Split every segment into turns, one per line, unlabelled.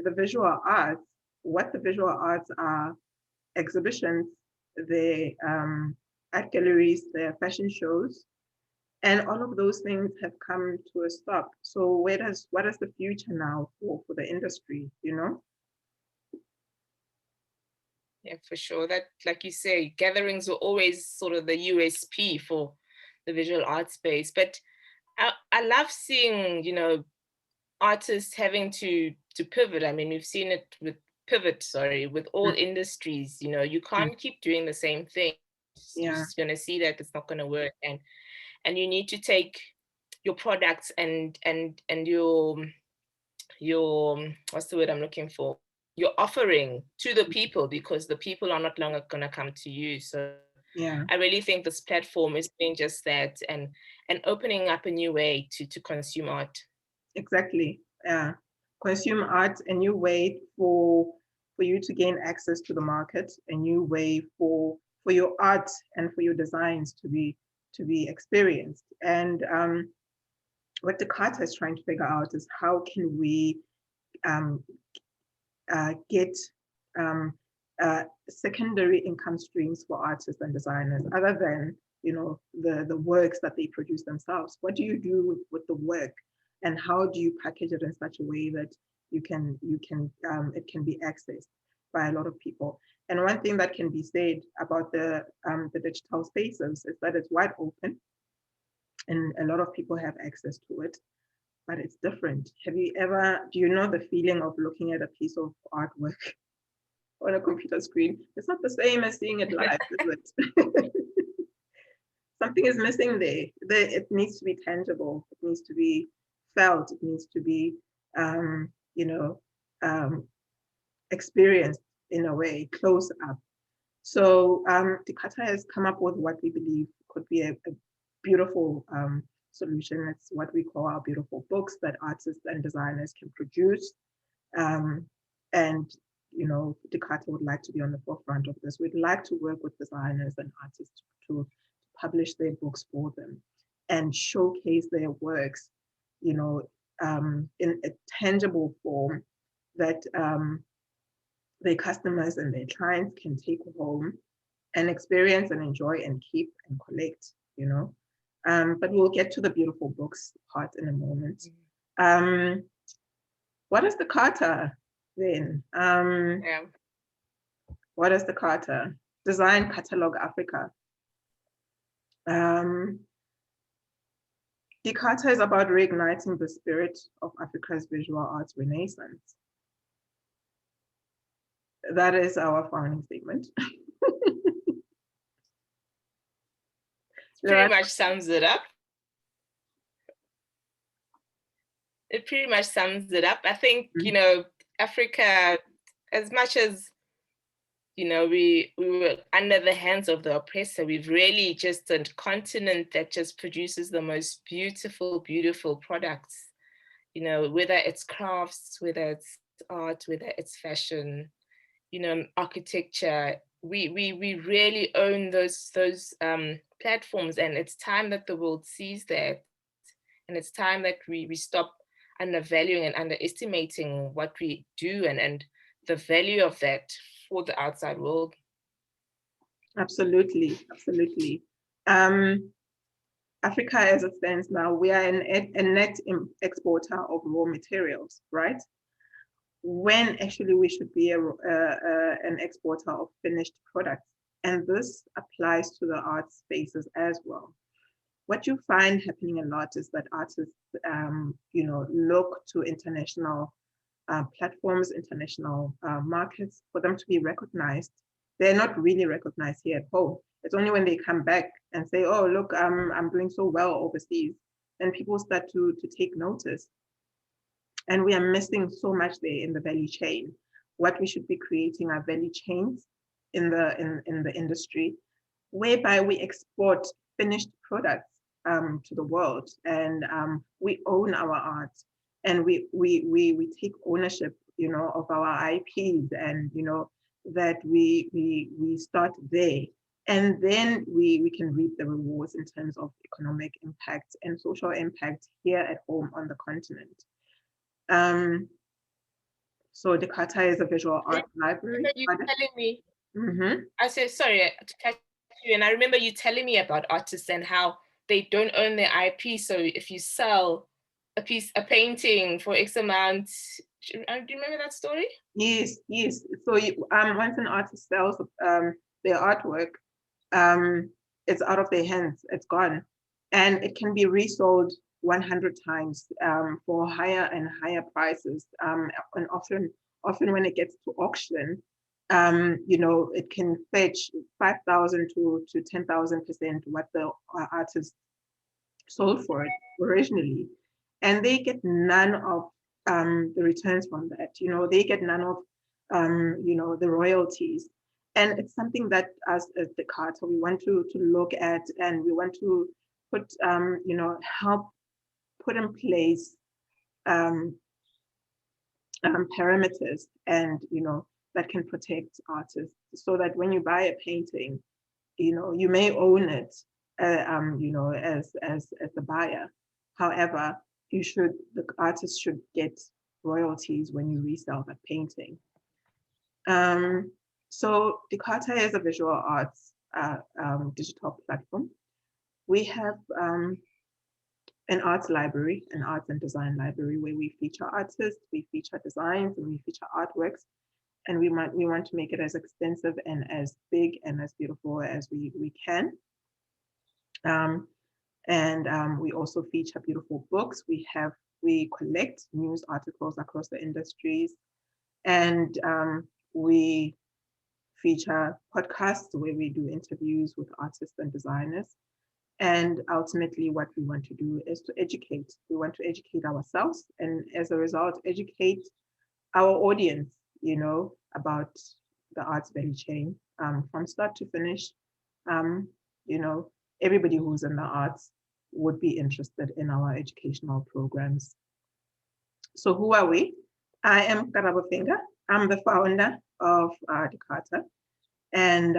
the visual arts, what the visual arts are, exhibitions, the art galleries, their fashion shows, and all of those things have come to a stop. So what is the future now for the industry, you know?
Yeah, for sure. That, like you say, gatherings were always sort of the USP for the visual art space. But I love seeing, you know, artists having to pivot. I mean, we've seen it with with all industries. You know, you can't keep doing the same thing. You're
Yeah,
just gonna see that it's not gonna work, and you need to take your products and your what's the word I'm looking for? Your offering to the people, because the people are not longer gonna come to you. So
yeah,
I really think this platform is doing just that, and opening up a new way to consume art.
exactly. Yeah, consume art, a new way for you to gain access to the market, a new way for your art and for your designs to be experienced. And what Decata is trying to figure out is how can we um, get um, secondary income streams for artists and designers other than, you know, the works that they produce themselves. What do you do with the work, and how do you package it in such a way that it can be accessed by a lot of people? And one thing that can be said about the digital spaces is that it's wide open and a lot of people have access to it, but it's different. Do you know the feeling of looking at a piece of artwork on a computer screen? It's not the same as seeing it live, is it? Something is missing there. It needs to be tangible. It needs to be felt. It needs to be, you know, experienced in a way, close up. So Decata has come up with what we believe could be a beautiful solution. It's what we call our beautiful books that artists and designers can produce. And, you know, Decata would like to be on the forefront of this. We'd like to work with designers and artists to publish their books for them and showcase their works, you know, in a tangible form that their customers and their clients can take home and experience and enjoy and keep and collect, you know. But we'll get to the beautiful books part in a moment. What is the Carta then?
Yeah.
What is the Carta? Design Catalogue Africa. Decata is about reigniting the spirit of Africa's visual arts renaissance. That is our founding statement.
Pretty much sums it up. It pretty much sums it up. I think, you know, Africa, as much as, you know, we were under the hands of the oppressor, we've really just a continent that just produces the most beautiful, beautiful products, you know, whether it's crafts, whether it's art, whether it's fashion, you know, architecture. We really own those platforms, and it's time that the world sees that, and it's time that we stop undervaluing and underestimating what we do and the value of that for the outside world.
Absolutely, absolutely. Africa, as it stands now, we are a net exporter of raw materials, right? When actually we should be an exporter of finished products. And this applies to the art spaces as well. What you find happening a lot is that artists, you know, look to international platforms, international markets for them to be recognized. They're not really recognized here at home. It's only when they come back and say, oh, look, I'm doing so well overseas, then people start to take notice. And we are missing so much there in the value chain. What we should be creating are value chains in the industry, whereby we export finished products to the world, and we own our art, and we take ownership, you know, of our IPs, and you know that we start there, and then we can reap the rewards in terms of economic impact and social impact here at home on the continent. So Decata is a visual
I
art library.
remember you telling me.
Mm-hmm.
I said sorry to catch you, and I remember you telling me about artists and how they don't own their IP. So if you sell a painting for X amount, do you remember that story?
Yes, yes. So once an artist sells their artwork, it's out of their hands. It's gone, and it can be resold 100 times for higher and higher prices. And often when it gets to auction, it can fetch 5,000 to 10,000% what the artist sold for it originally, and they get none of the returns from that. They get none of the royalties, and it's something that us as Decata we want to look at, and we want to put help put in place um, parameters, and that can protect artists, so that when you buy a painting, you may own it, as the buyer. However, the artist should get royalties when you resell that painting. So Decata is a visual arts digital platform. We have an arts library, an arts and design library, where we feature artists, we feature designs, and we feature artworks, and we want to make it as extensive and as big and as beautiful as we can. And we also feature beautiful books. We collect news articles across the industries, and we feature podcasts where we do interviews with artists and designers. And ultimately, what we want to do is to educate. We want to educate ourselves, and as a result, educate our audience, about the arts value chain, from start to finish. Um, Everybody who's in the arts would be interested in our educational programs. So who are we? I am Karabo. I'm the founder of Decata, and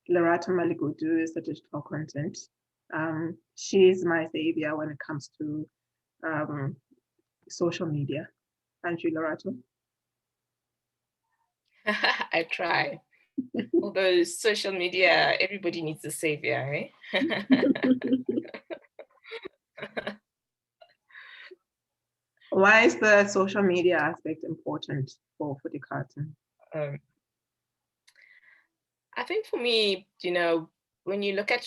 Lerato Malekutu is the digital content. She's my savior when it comes to um, social media. Aren't you, Lerato?
I try. Although social media, everybody needs a savior, eh?
Why is the social media aspect important for Decata?
I think for me, when you look at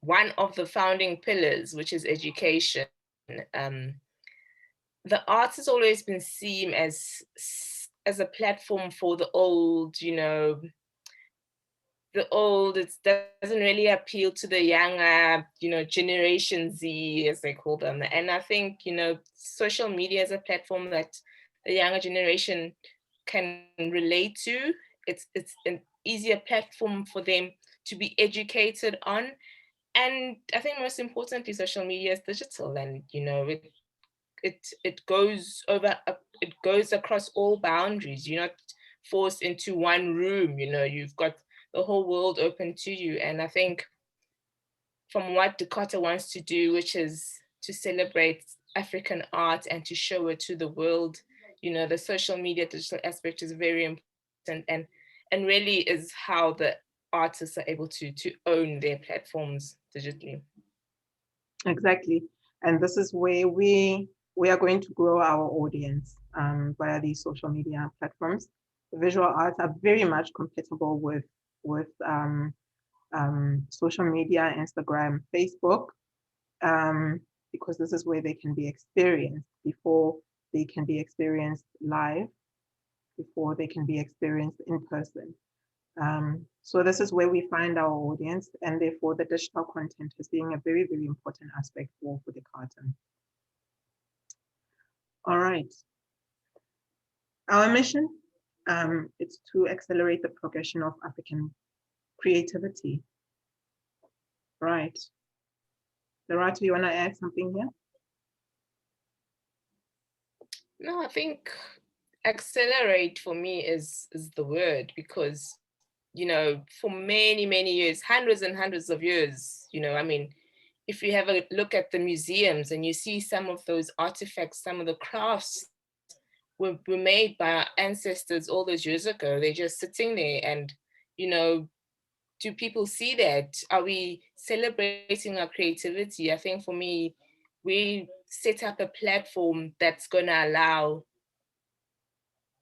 one of the founding pillars, which is education, the arts has always been seen as a platform for the old, it doesn't really appeal to the younger, Generation Z, as they call them. And I think, social media is a platform that the younger generation can relate to. It's an easier platform for them to be educated on. And I think most importantly, social media is digital, and it goes across all boundaries. You're not forced into one room. You've got the whole world open to you. And I think from what Decata wants to do, which is to celebrate African art and to show it to the world, the social media digital aspect is very important, and really is how the artists are able to own their platforms digitally.
Exactly. And this is where we are going to grow our audience via these social media platforms. The visual arts are very much compatible with social media, Instagram, Facebook, because this is where they can be experienced before they can be experienced live, before they can be experienced in person. So this is where we find our audience, and therefore the digital content is being a very, very important aspect for Decata. All right. Our mission is to accelerate the progression of African creativity. Right. Lerato, you want to add something here?
No, I think accelerate for me is the word, because for many, many years, hundreds and hundreds of years, if you have a look at the museums and you see some of those artifacts, some of the crafts were made by our ancestors all those years ago. They're just sitting there, and, you know, do people see that? Are we celebrating our creativity? I think for me, we set up a platform that's going to allow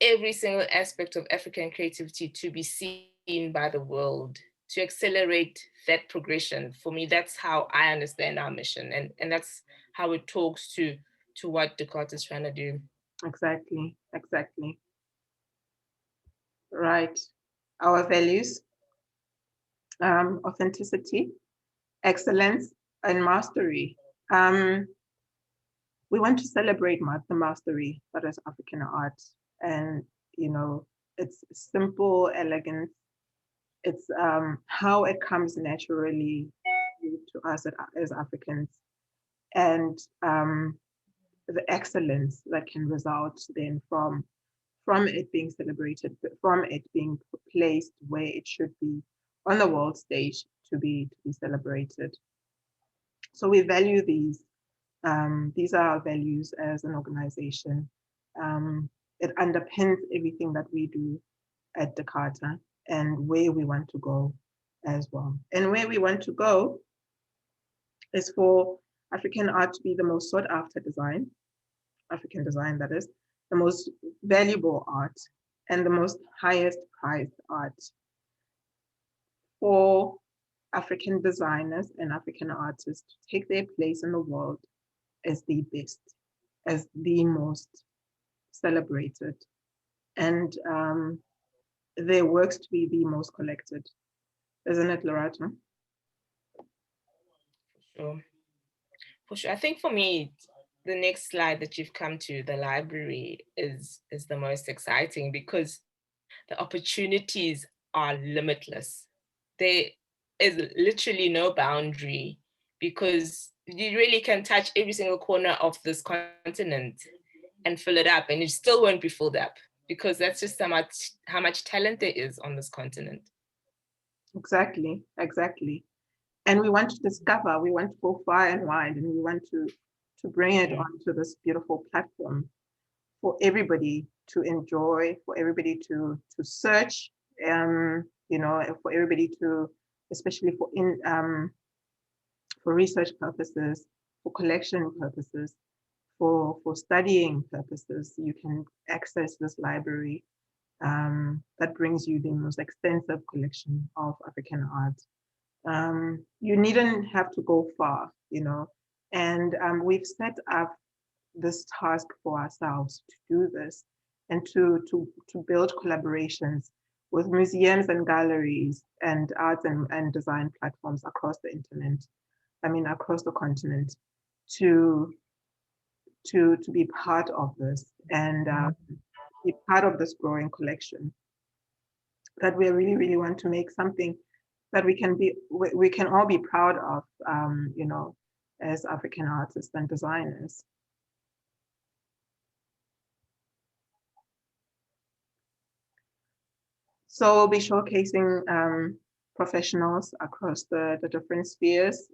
every single aspect of African creativity to be seen by the world, to accelerate that progression. For me, that's how I understand our mission, and that's how it talks to what Decata is trying to do.
Exactly, exactly. Right. Our values, authenticity, excellence, and mastery. Um, we want to celebrate the mastery that is African art, and you know, it's simple, elegant. It's how it comes naturally to us as Africans, and the excellence that can result then from it being celebrated, from it being placed where it should be on the world stage to be celebrated. So we value these. These are our values as an organization. It underpins everything that we do at Decata and where we want to go as well. And where we want to go is for African art to be the most sought after design, African design that is, the most valuable art, and the most highest prized art. For African designers and African artists to take their place in the world as the best, as the most celebrated, and their works to be the most collected. Isn't it, Lerato?
Sure. For sure. I think for me, the next slide that you've come to, the library, is the most exciting because the opportunities are limitless. There is literally no boundary because you really can touch every single corner of this continent and fill it up, and it still won't be filled up because that's just how much talent there is on this continent.
Exactly, exactly. And we want to discover, we want to go far and wide, and we want to bring it onto this beautiful platform for everybody to enjoy, for everybody to search, you know, for everybody to, especially for research purposes, for collection purposes, for studying purposes. You can access this library that brings you the most extensive collection of African art. You needn't have to go far, you know, and we've set up this task for ourselves to do this and to build collaborations with museums and galleries and arts and design platforms across the internet, I mean across the continent, to to be part of this and be part of this growing collection that we really really want to make something that we can all be proud of, you know, as African artists and designers. So we'll be showcasing professionals across the different spheres.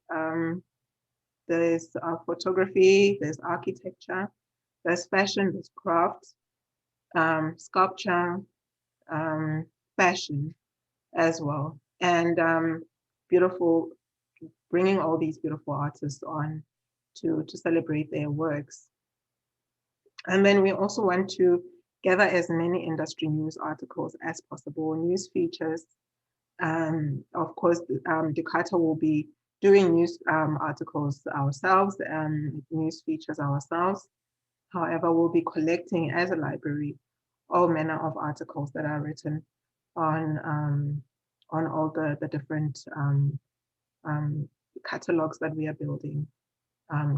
There's photography, there's architecture, there's fashion, there's craft, sculpture, fashion as well. And beautiful, bringing all these beautiful artists on to celebrate their works. And then we also want to gather as many industry news articles as possible, news features. Of course, Decata will be doing news articles ourselves and news features ourselves. However, we'll be collecting as a library all manner of articles that are written on all the different catalogs that we are building,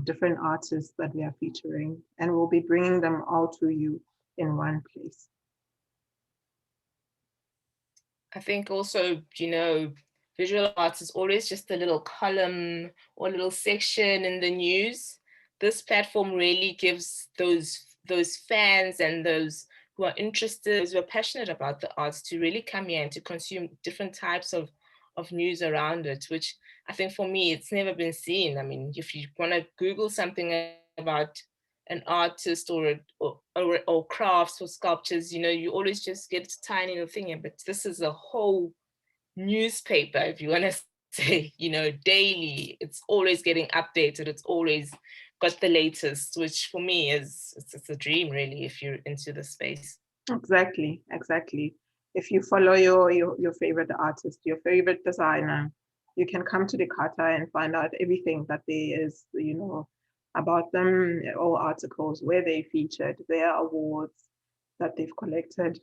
different artists that we are featuring, and we'll be bringing them all to you in one place.
I think also, you know, visual arts is always just a little column or a little section in the news. This platform really gives those fans and those who are interested, those who are passionate about the arts, to really come here and to consume different types of news around it, which I think for me, it's never been seen. I mean, if you want to Google something about an artist or crafts or sculptures, you know, you always just get a tiny little thing. But this is a whole newspaper, if you want to say, you know, daily. It's always getting updated. It's always got the latest, which for me it's a dream, really, if you're into the space.
Exactly. If you follow your favorite artist, your favorite designer, you can come to Decata and find out everything that there is, you know, about them, all articles, where they featured, their awards that they've collected,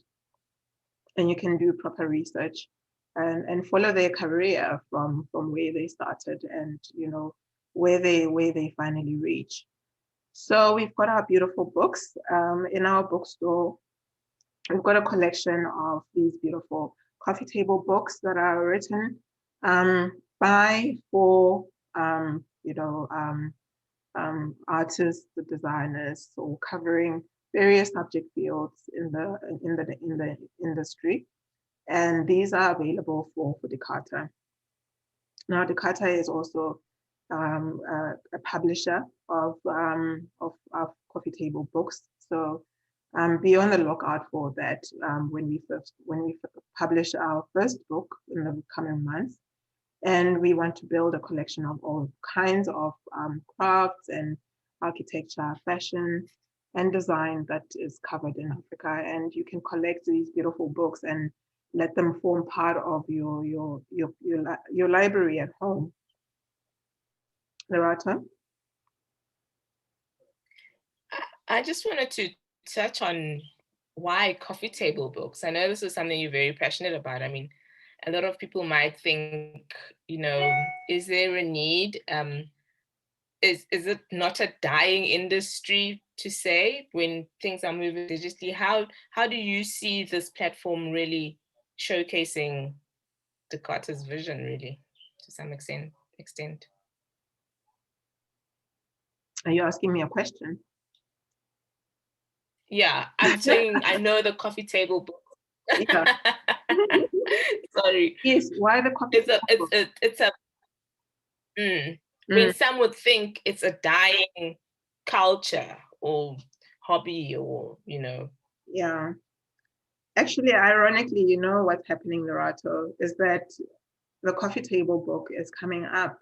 and you can do proper research and follow their career from where they started and, you know, where they finally reach. So we've got our beautiful books in our bookstore. We've got a collection of these beautiful coffee table books that are written by, for, you know, artists, the designers, or covering various subject fields in the industry. And these are available for Decata. Now, Decata is also a publisher of coffee table books. So be on the lookout for that when we publish our first book in the coming months. And we want to build a collection of all kinds of crafts and architecture, fashion, and design that is covered in Africa. And you can collect these beautiful books and let them form part of your library at home. Lerato?
I just wanted to touch on why coffee table books. I know this is something you're very passionate about. I mean, a lot of people might think, you know, is there a need? Is it not a dying industry to say when things are moving digitally? How do you see this platform really showcasing Decata's vision, really, to some extent?
Are you asking me a question?
Yeah, I'm saying I know the coffee table book.
Yeah.
Sorry.
Yes, why the coffee table book?
I mean, some would think it's a dying culture or hobby, or, you know.
Yeah. Actually, ironically, you know what's happening, Lerato, is that the coffee table book is coming up.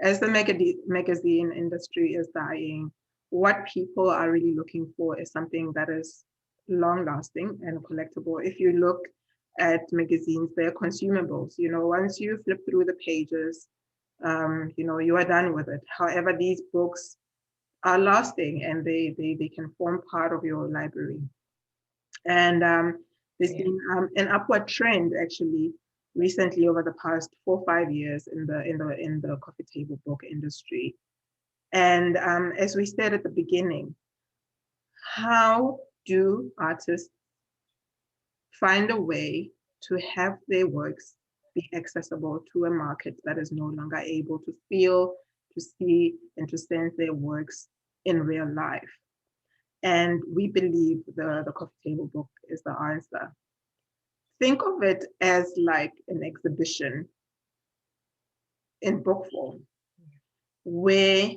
As the magazine industry is dying, what people are really looking for is something that is long lasting and collectible. If you look at magazines, they're consumables. You know, once you flip through the pages, you know, you are done with it. However, these books are lasting and they can form part of your library. And there's been an upward trend actually recently over the past 4 or 5 years in the coffee table book industry. And as we said at the beginning, how do artists find a way to have their works be accessible to a market that is no longer able to feel, to see, and to sense their works in real life? And we believe the coffee table book is the answer. Think of it as like an exhibition in book form, where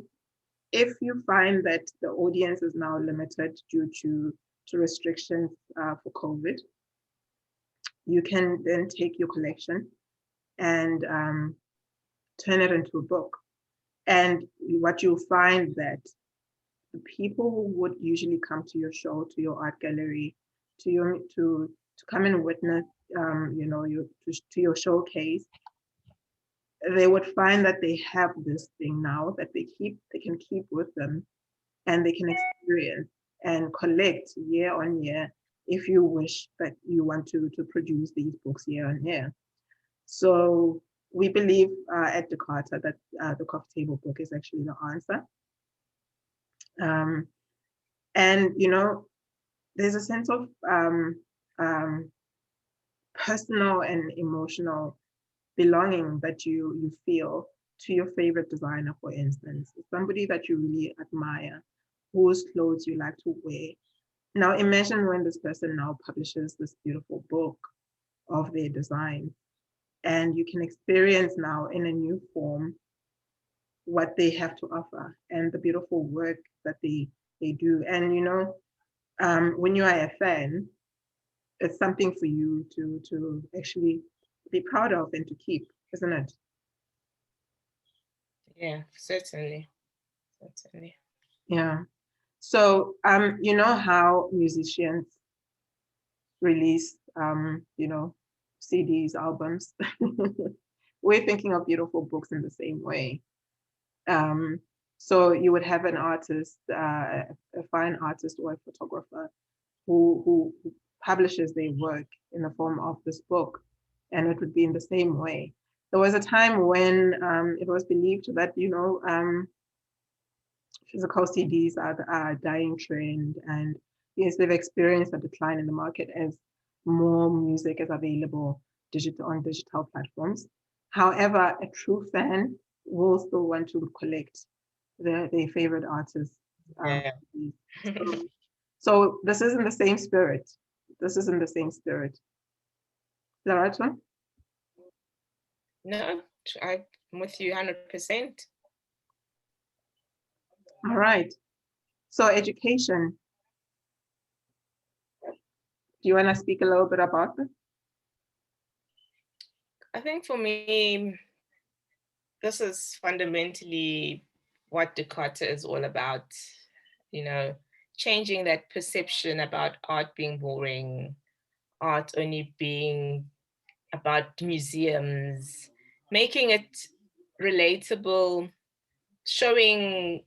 if you find that the audience is now limited due to restrictions for COVID, you can then take your collection and turn it into a book. And what you'll find that the people who would usually come to your show, to your art gallery, to come and witness, you know, to your showcase, they would find that they have this thing now that they can keep with them, and they can experience and collect year on year if you wish that you want to produce these books year on year. So we believe at Decata that the coffee table book is actually the answer. And you know, there's a sense of personal and emotional belonging that you feel to your favorite designer, for instance, somebody that you really admire, whose clothes you like to wear. Now imagine when this person now publishes this beautiful book of their design, and you can experience now in a new form what they have to offer and the beautiful work that they do. And when you are a fan, it's something for you to actually be proud of and to keep, isn't it?
Yeah, certainly.
Yeah. So you know how musicians release CDs, albums. We're thinking of beautiful books in the same way. Um, so you would have an artist, a fine artist or a photographer who publishes their work in the form of this book, and it would be in the same way. There was a time when it was believed that physical CDs are a dying trend, and yes, they've experienced a decline in the market as more music is available on digital platforms. However, a true fan will still want to collect their favorite artists.
Yeah.
So this is in the same spirit. This is in the same spirit. Lerato?
No, I'm with you 100%.
All right. So education. Do you want to speak a little bit about this?
I think for me, this is fundamentally what Decata is all about, changing that perception about art being boring, art only being about museums, making it relatable, showing,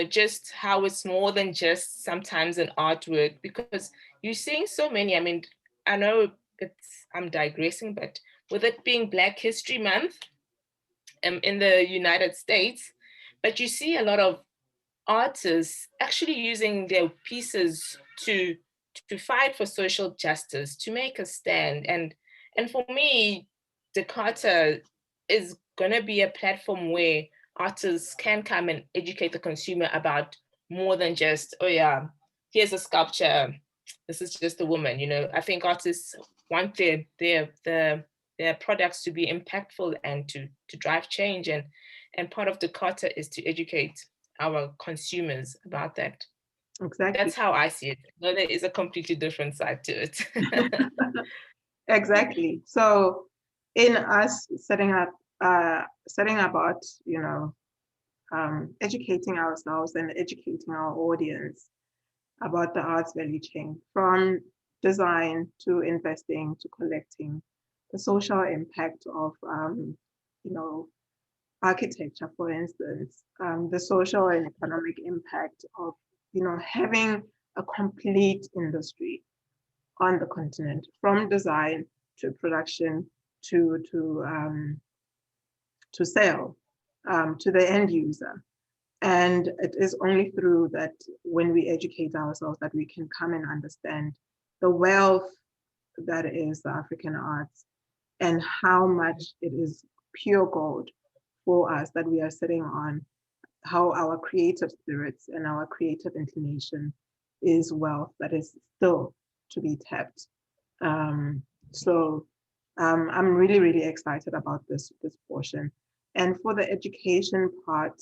just how it's more than just sometimes an artwork, because you're seeing so many. I mean, I know I'm digressing, but with it being Black History Month in the United States, but you see a lot of artists actually using their pieces to fight for social justice, to make a stand. And for me, Decata is gonna be a platform where artists can come and educate the consumer about more than just, oh yeah, here's a sculpture, this is just a woman. I think artists want their products to be impactful and to drive change. And part of Decata is to educate our consumers about that.
Exactly.
That's how I see it. No, there is a completely different side to it.
Exactly. So in us setting about, educating ourselves and educating our audience about the arts value chain, from design to investing to collecting, the social impact of, architecture, for instance, the social and economic impact of, having a complete industry on the continent, from design to production to sale, to the end user. And it is only through that, when we educate ourselves, that we can come and understand the wealth that is the African arts, and how much it is pure gold for us that we are sitting on, how our creative spirits and our creative inclination is wealth that is still to be tapped. So I'm really, really excited about this portion. And for the education part,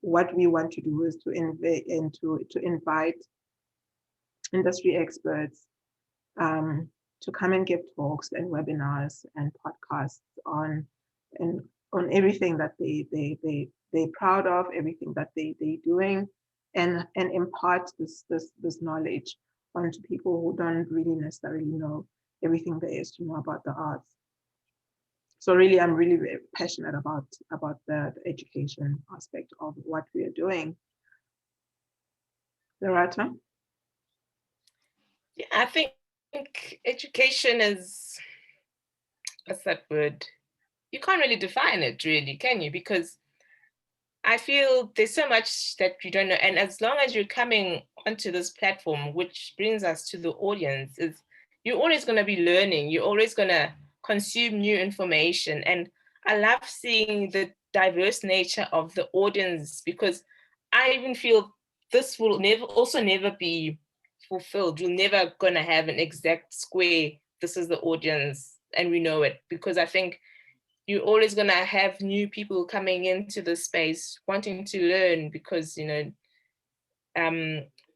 what we want to do is to invite industry experts to come and give talks and webinars and podcasts on everything that they're proud of, everything that they're doing, and impart this knowledge onto people who don't really necessarily know everything there is to know about the arts. So really, I'm really very passionate about the education aspect of what we are doing. Lerato?
Yeah, I think education is, what's that word? You can't really define it, really, can you? Because I feel there's so much that you don't know. And as long as you're coming onto this platform, which brings us to the audience, is you're always going to be learning. You're always going to consume new information. And I love seeing the diverse nature of the audience, because I even feel this will never be fulfilled. You're never going to have an exact square, this is the audience, and we know it. Because I think you're always going to have new people coming into the space wanting to learn, because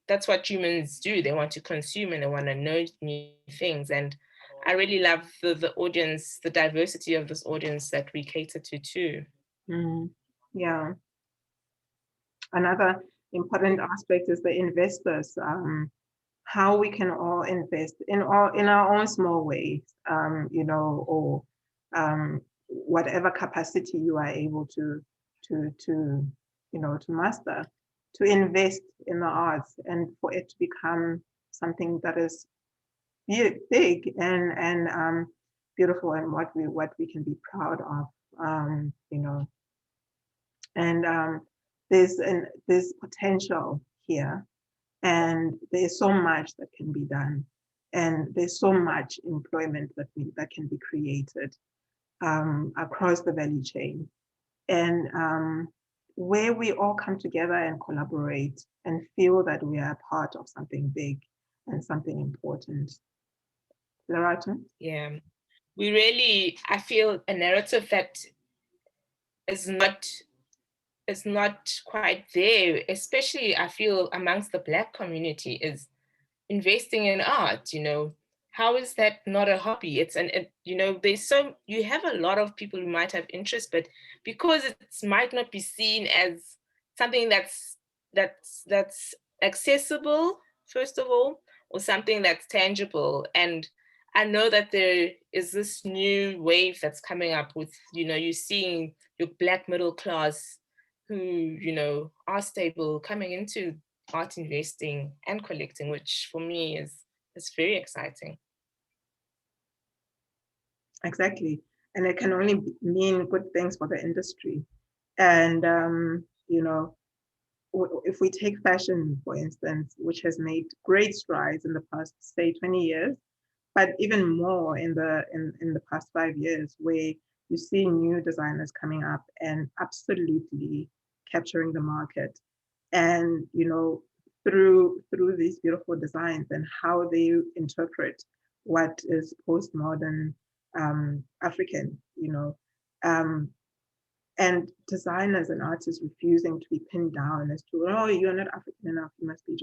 that's what humans do. They want to consume and they want to know new things. And I really love the audience, the diversity of this audience that we cater to too.
Yeah. Another important aspect is the investors. How we can all invest in our own small ways, or whatever capacity you are able to master, to invest in the arts and for it to become something that is big and beautiful, and what we can be proud of, and there's potential here, and there's so much that can be done, and there's so much employment that can be created across the value chain, and where we all come together and collaborate and feel that we are part of something big and something important. Lerato?
Yeah, I feel a narrative that is not quite there, especially I feel amongst the Black community, is investing in art. How is that not a hobby? You have a lot of people who might have interest, but because it might not be seen as something that's accessible, first of all, or something that's tangible. And I know that there is this new wave that's coming up with, you're seeing your Black middle class who, are stable, coming into art investing and collecting, which for me is very exciting.
Exactly. And it can only mean good things for the industry. And, if we take fashion, for instance, which has made great strides in the past, say, 20 years, but even more in the past 5 years, where you see new designers coming up and absolutely capturing the market. And, through these beautiful designs and how they interpret what is postmodern African, and designers and artists refusing to be pinned down as to, oh, you're not African enough, you must be,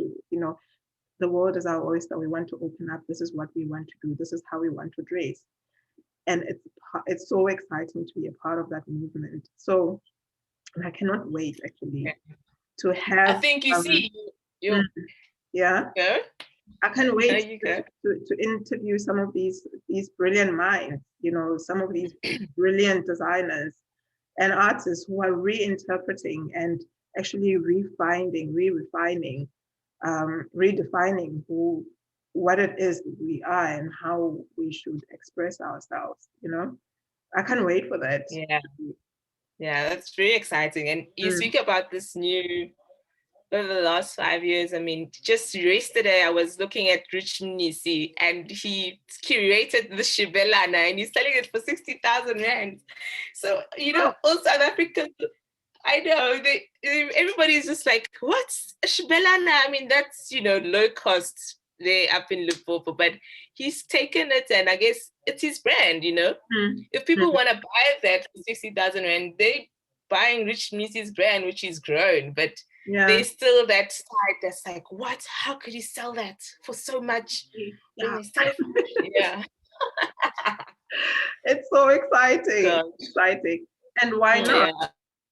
the world is our oyster, we want to open up, this is what we want to do, this is how we want to dress. And it's so exciting to be a part of that movement. So I cannot wait, actually, to have.
I think you see,
yeah.
Go.
I can't wait to interview some of these brilliant minds, some of these brilliant designers and artists who are reinterpreting and actually refining, re-refining, redefining what it is we are and how we should express ourselves. I can't wait for that.
Yeah, that's very exciting. And you speak about this new, over the last 5 years, I mean, just yesterday I was looking at Rich Mnisi, and he curated the Shibelana and he's selling it for 60,000 rand. So, all South Africans, I know, everybody's just like, what's a Shibelana? I mean, that's, low cost there up in Limpopo, but he's taken it, and I guess it's his brand, If people want to buy that for 60,000 rand, they buying Rich Mnisi's brand, which is grown, but there's still that side that's like, what? How could he sell that for so much?
Yeah.
Yeah.
It's so exciting. Gosh. Exciting. And why not?
Yeah,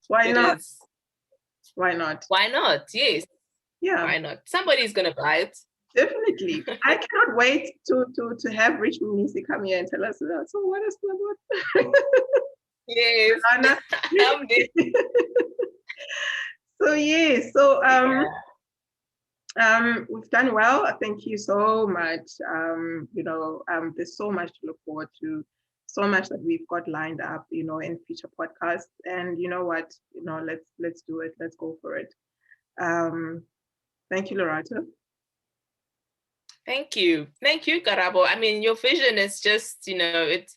why not? Why not?
Why not? Yes.
Yeah.
Why not? Somebody's gonna buy it.
Definitely. I cannot wait to have Rich Mnisi come here and tell us, so what is the
Yes.
So yes, so we've done well. Thank you so much. There's so much to look forward to, so much that we've got lined up, in future podcasts. And you know what, let's do it. Let's go for it. Thank you, Lerato.
Thank you, Karabo. I mean, your vision is just, it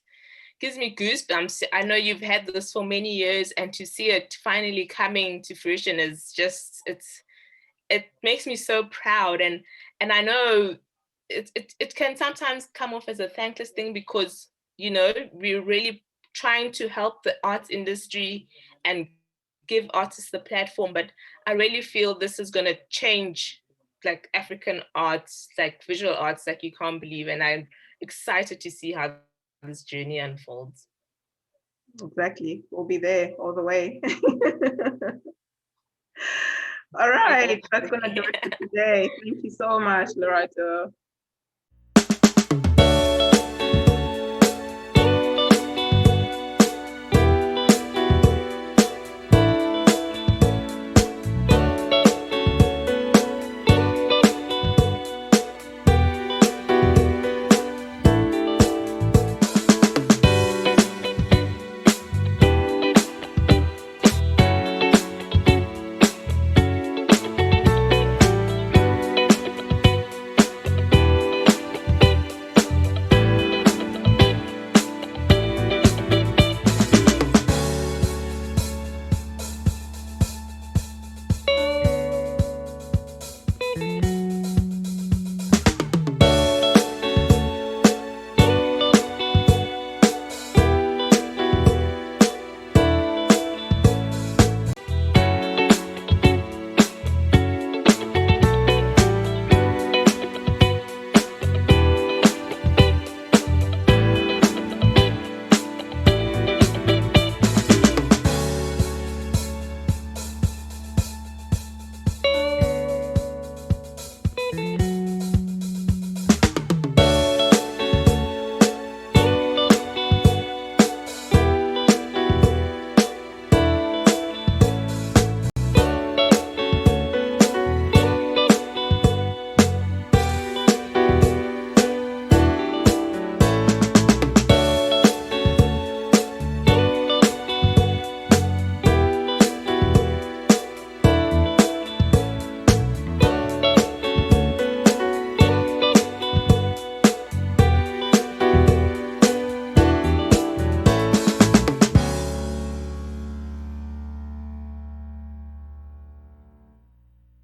gives me goosebumps. I know you've had this for many years, and to see it finally coming to fruition is just, it makes me so proud. And I know it can sometimes come off as a thankless thing, because, we really trying to help the arts industry and give artists the platform. But I really feel this is going to change like African arts, like visual arts, like you can't believe. And I'm excited to see how this journey unfolds.
Exactly. We'll be there all the way. All right, that's going to do it for today. Thank you so much, Lerato.